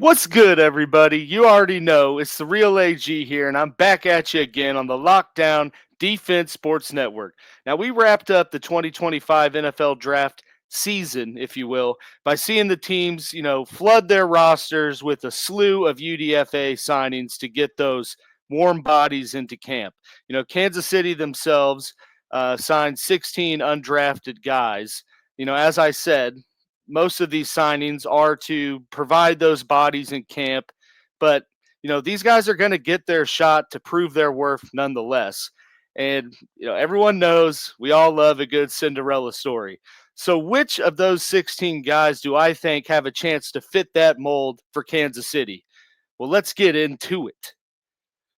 What's good, everybody? You already know it's the real AG here, and I'm back at you again on the Lockdown Defense Sports Network. Now, we wrapped up the 2025 NFL Draft season, if you will, by seeing the teams, flood their rosters with a slew of UDFA signings to get those warm bodies into camp. Kansas City themselves signed 16 undrafted guys. As I said, most of these signings are to provide those bodies in camp, but these guys are going to get their shot to prove their worth nonetheless. And everyone knows we all love a good Cinderella story. So which of those 16 guys do I think have a chance to fit that mold for Kansas City? Well, let's get into it.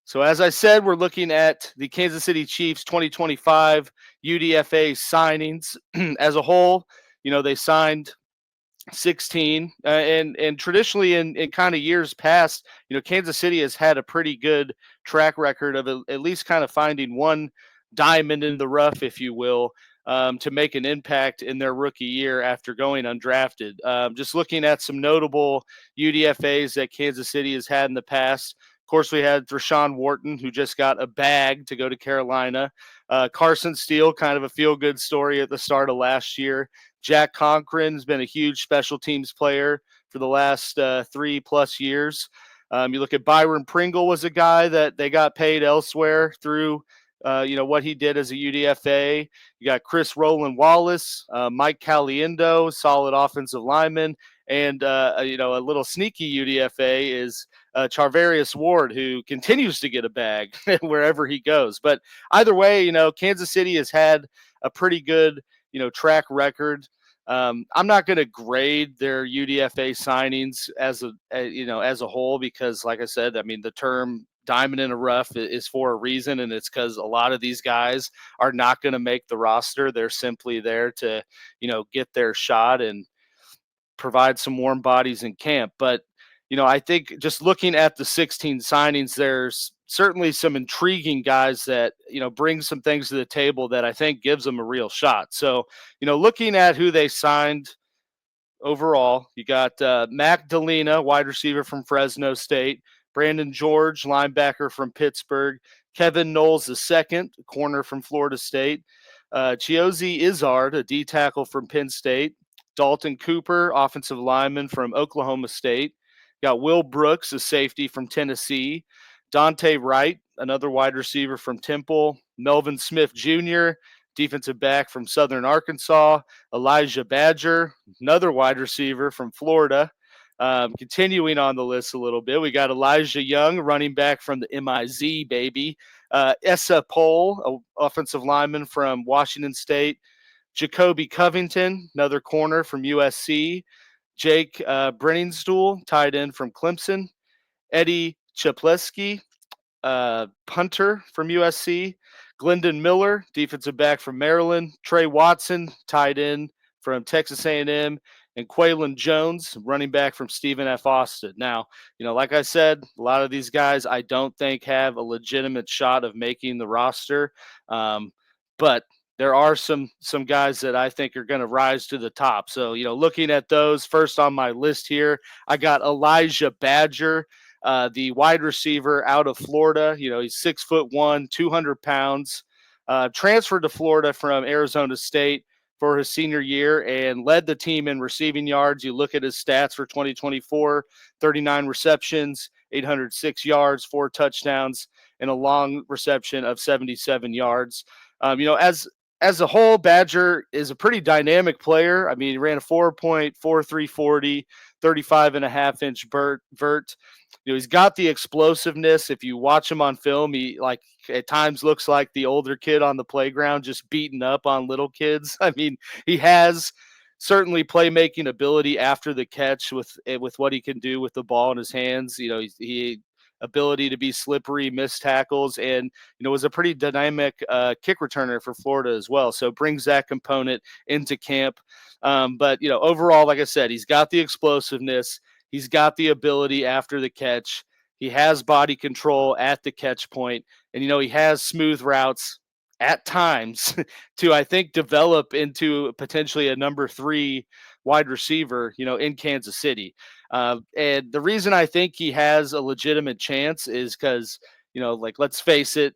So as I said, we're looking at the Kansas City Chiefs 2025 UDFA signings as a whole. They signed 16 and traditionally in kind of years past, Kansas City has had a pretty good track record of at least kind of finding one diamond in the rough, if you will, to make an impact in their rookie year after going undrafted. Just looking at some notable UDFAs that Kansas City has had in the past. Of course, we had Rashawn Wharton, who just got a bag to go to Carolina. Carson Steele, kind of a feel-good story at the start of last year. Jack Cochran's been a huge special teams player for the last 3+ years. You look at Byron Pringle was a guy that they got paid elsewhere through, what he did as a UDFA. You got Chris Rowland Wallace, Mike Caliendo, solid offensive lineman, and a little sneaky UDFA is Charvarius Ward, who continues to get a bag wherever he goes. But either way, Kansas City has had a pretty good track record. I'm not going to grade their UDFA signings as a whole because, like I said, I mean the term diamond in a rough is for a reason, and it's because a lot of these guys are not going to make the roster. They're simply there to get their shot and provide some warm bodies in camp. But I think just looking at the 16 signings, there's certainly some intriguing guys that bring some things to the table that I think gives them a real shot. So looking at who they signed overall, you got Mac Delina, wide receiver from Fresno State, Brandon George, linebacker from Pittsburgh, Kevin Knowles II, corner from Florida State, Chiozi Izzard, a D tackle from Penn State, Dalton Cooper, offensive lineman from Oklahoma State. Got Will Brooks, a safety from Tennessee. Dante Wright, another wide receiver from Temple. Melvin Smith Jr., defensive back from Southern Arkansas. Elijah Badger, another wide receiver from Florida. Continuing on the list a little bit, we got Elijah Young, running back from the MIZ, baby. Essa Pohl, offensive lineman from Washington State. Jacoby Covington, another corner from USC. Jake Brenningstool, tight end from Clemson. Eddie Chapleski, punter from USC. Glendon Miller, defensive back from Maryland. Trey Watson, tight end from Texas A&M. And Quaylen Jones, running back from Stephen F. Austin. Now, like I said, a lot of these guys I don't think have a legitimate shot of making the roster. But there are some guys that I think are going to rise to the top. So, looking at those, first on my list here, I got Elijah Badger, the wide receiver out of Florida. He's 6'1", 200 pounds, transferred to Florida from Arizona State for his senior year and led the team in receiving yards. You look at his stats for 2024, 39 receptions, 806 yards, 4 touchdowns, and a long reception of 77 yards. As a whole, Badger is a pretty dynamic player. I mean, he ran a 4.4340, 35.5-inch vert. He's got the explosiveness. If you watch him on film, he at times looks like the older kid on the playground, just beating up on little kids. I mean, he has certainly playmaking ability after the catch with what he can do with the ball in his hands. He ability to be slippery, miss tackles, and was a pretty dynamic kick returner for Florida as well. So brings that component into camp. But overall, like I said, he's got the explosiveness. He's got the ability after the catch. He has body control at the catch point, and he has smooth routes at times to, I think, develop into potentially a number 3 wide receiver, in Kansas City. And the reason I think he has a legitimate chance is because, like, let's face it,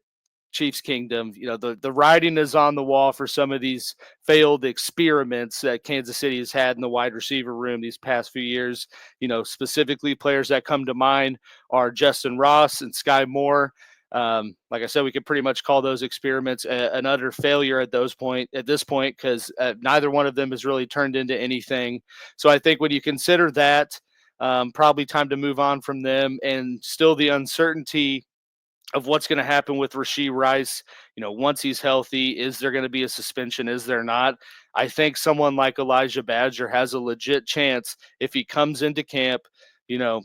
Chiefs Kingdom, the writing is on the wall for some of these failed experiments that Kansas City has had in the wide receiver room these past few years. Specifically players that come to mind are Justin Ross and Sky Moore. Like I said, we could pretty much call those experiments an utter failure at this point, because neither one of them has really turned into anything. So I think when you consider that, probably time to move on from them, and still the uncertainty of what's going to happen with Rashee Rice. Once he's healthy, is there going to be a suspension? Is there not? I think someone like Elijah Badger has a legit chance if he comes into camp, you know,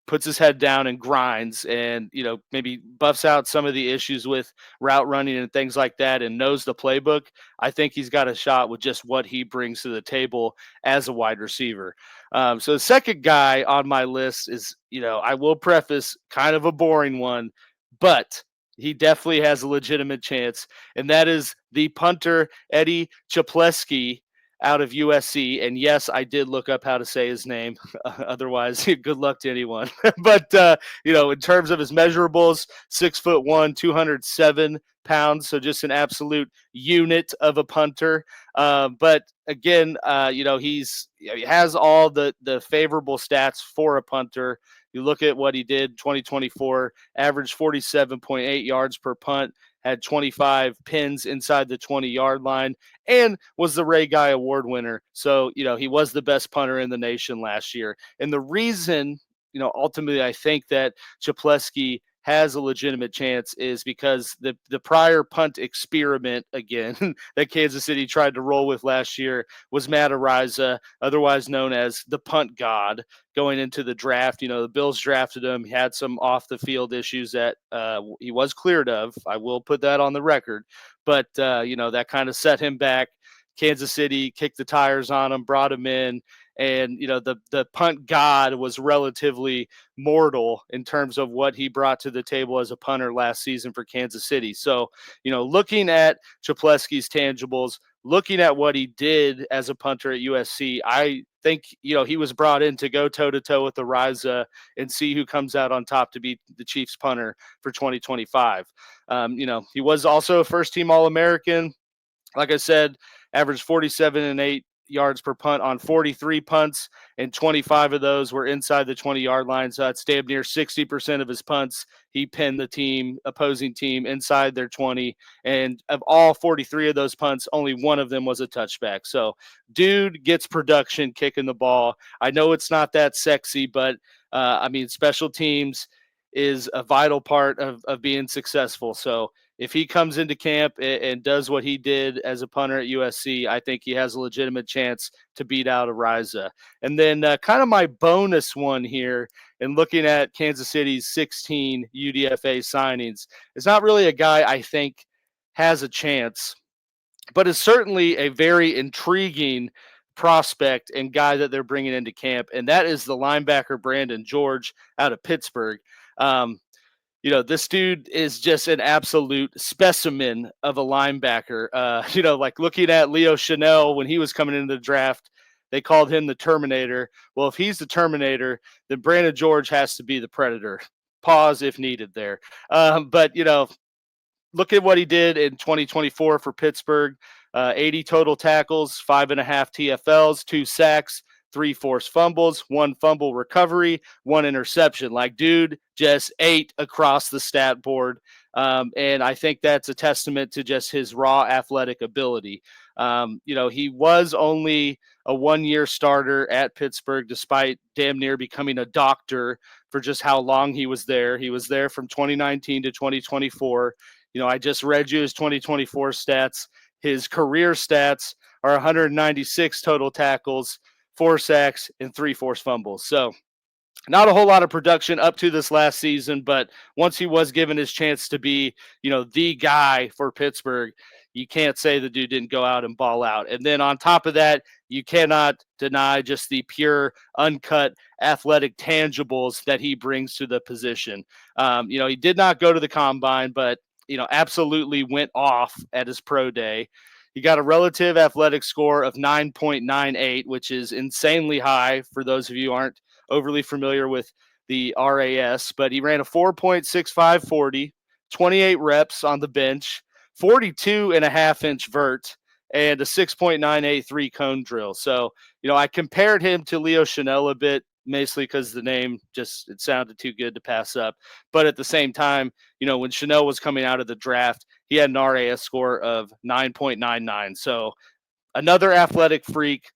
puts his head down and grinds, and maybe buffs out some of the issues with route running and things like that, and knows the playbook. I think he's got a shot with just what he brings to the table as a wide receiver. So the second guy on my list is, I will preface, kind of a boring one, but he definitely has a legitimate chance, and that is the punter Eddie Chapleski out of USC. And yes, I did look up how to say his name. Otherwise, good luck to anyone. But in terms of his measurables, 6'1", 207 pounds, so just an absolute unit of a punter. But again, he has all the favorable stats for a punter. You look at what he did 2024, averaged 47.8 yards per punt, had 25 pins inside the 20-yard line, and was the Ray Guy Award winner. So, he was the best punter in the nation last year. And the reason, ultimately I think that Chapleski has a legitimate chance is because the prior punt experiment, again, that Kansas City tried to roll with last year was Matt Araiza, otherwise known as the punt god, going into the draft. The Bills drafted him. He had some off the field issues that he was cleared of. I will put that on the record. But, that kind of set him back. Kansas City kicked the tires on him, brought him in. And, the punt god was relatively mortal in terms of what he brought to the table as a punter last season for Kansas City. So, looking at Chapleski's tangibles, looking at what he did as a punter at USC, I think, he was brought in to go toe-to-toe with Ariza and see who comes out on top to be the Chiefs punter for 2025. He was also a first-team All-American. Like I said, averaged 47.8 yards per punt on 43 punts, and 25 of those were inside the 20-yard line. So that's damn near 60% of his punts. He pinned the opposing team inside their 20. And of all 43 of those punts, only one of them was a touchback. So dude gets production kicking the ball. I know it's not that sexy, but special teams is a vital part of being successful. So if he comes into camp and does what he did as a punter at USC, I think he has a legitimate chance to beat out Ariza. And then kind of my bonus one here, in looking at Kansas City's 16 UDFA signings, is not really a guy I think has a chance, but is certainly a very intriguing prospect and guy that they're bringing into camp. And that is the linebacker Brandon George out of Pittsburgh. This dude is just an absolute specimen of a linebacker. Like looking at Leo Chanel when he was coming into the draft, they called him the Terminator. Well, if he's the Terminator, then Brandon George has to be the Predator. Pause if needed there. But look at what he did in 2024 for Pittsburgh. 80 total tackles, 5.5 TFLs, 2 sacks, 3 forced fumbles, 1 fumble recovery, 1 interception. Like, dude just ate across the stat board. And I think that's a testament to just his raw athletic ability. He was only a 1-year starter at Pittsburgh, despite damn near becoming a doctor for just how long he was there. He was there from 2019 to 2024. I just read you his 2024 stats. His career stats are 196 total tackles, 4 sacks, and 3 forced fumbles. So not a whole lot of production up to this last season, but once he was given his chance to be, the guy for Pittsburgh, you can't say the dude didn't go out and ball out. And then on top of that, you cannot deny just the pure, uncut athletic tangibles that he brings to the position. He did not go to the combine, but absolutely went off at his pro day. He got a relative athletic score of 9.98, which is insanely high for those of you who aren't overly familiar with the RAS. But he ran a 4.65 40, 28 reps on the bench, 42 and a half inch vert, and a 6.983 cone drill. So, I compared him to Leo Chanel a bit, mostly because the name just it sounded too good to pass up. But at the same time, when Chanel was coming out of the draft, he had an RAS score of 9.99. So another athletic freak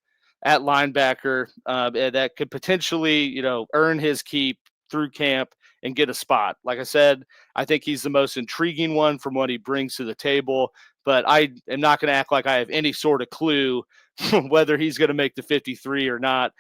at linebacker that could potentially, earn his keep through camp and get a spot. Like I said, I think he's the most intriguing one from what he brings to the table, but I am not going to act like I have any sort of clue whether he's going to make the 53 or not.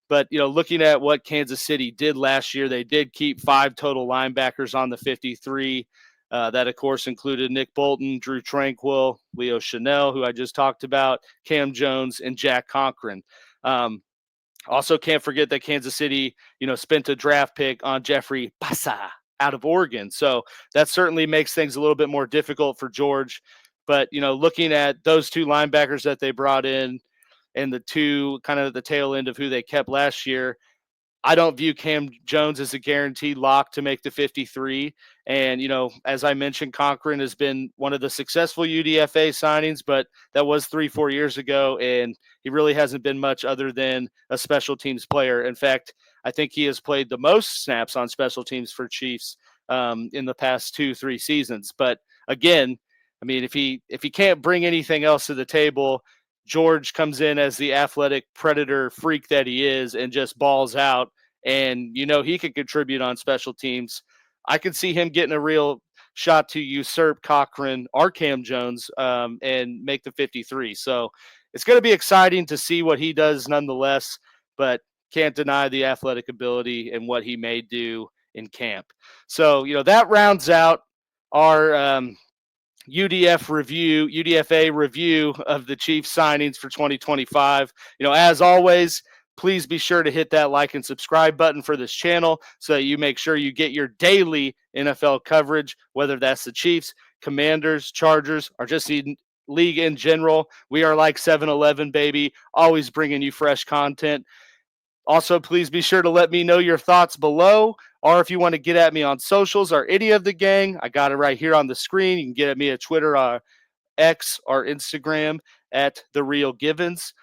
But, looking at what Kansas City did last year, they did keep 5 total linebackers on the 53. That, of course, included Nick Bolton, Drew Tranquill, Leo Chanel, who I just talked about, Cam Jones, and Jack Conklin. Also, can't forget that Kansas City, spent a draft pick on Jeffrey Pasa out of Oregon. So that certainly makes things a little bit more difficult for George. But, looking at those 2 linebackers that they brought in, and the 2 kind of the tail end of who they kept last year, I don't view Cam Jones as a guaranteed lock to make the 53. And, as I mentioned, Cochran has been one of the successful UDFA signings, but that was 3-4 years ago, and he really hasn't been much other than a special teams player. In fact, I think he has played the most snaps on special teams for Chiefs in the past 2-3 seasons. But again, I mean, if he can't bring anything else to the table, George comes in as the athletic predator freak that he is and just balls out. And, he can contribute on special teams. I could see him getting a real shot to usurp Cochran or Cam Jones and make the 53. So it's going to be exciting to see what he does nonetheless, but can't deny the athletic ability and what he may do in camp. So, that rounds out our UDFA review of the Chiefs signings for 2025. As always, please be sure to hit that like and subscribe button for this channel so that you make sure you get your daily NFL coverage, whether that's the Chiefs, Commanders, Chargers, or just the league in general. We are like 7-Eleven, baby, always bringing you fresh content. Also, please be sure to let me know your thoughts below, or if you want to get at me on socials or any of the gang, I got it right here on the screen. You can get at me at Twitter, X, or Instagram at The Real Givens.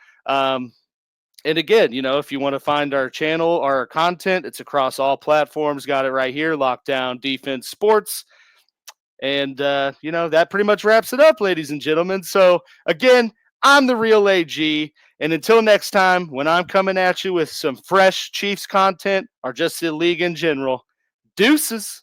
And again, if you want to find our channel or our content, it's across all platforms. Got it right here, Lockdown Defense Sports. And, that pretty much wraps it up, ladies and gentlemen. So, again, I'm the Real AG. And until next time, when I'm coming at you with some fresh Chiefs content or just the league in general, deuces.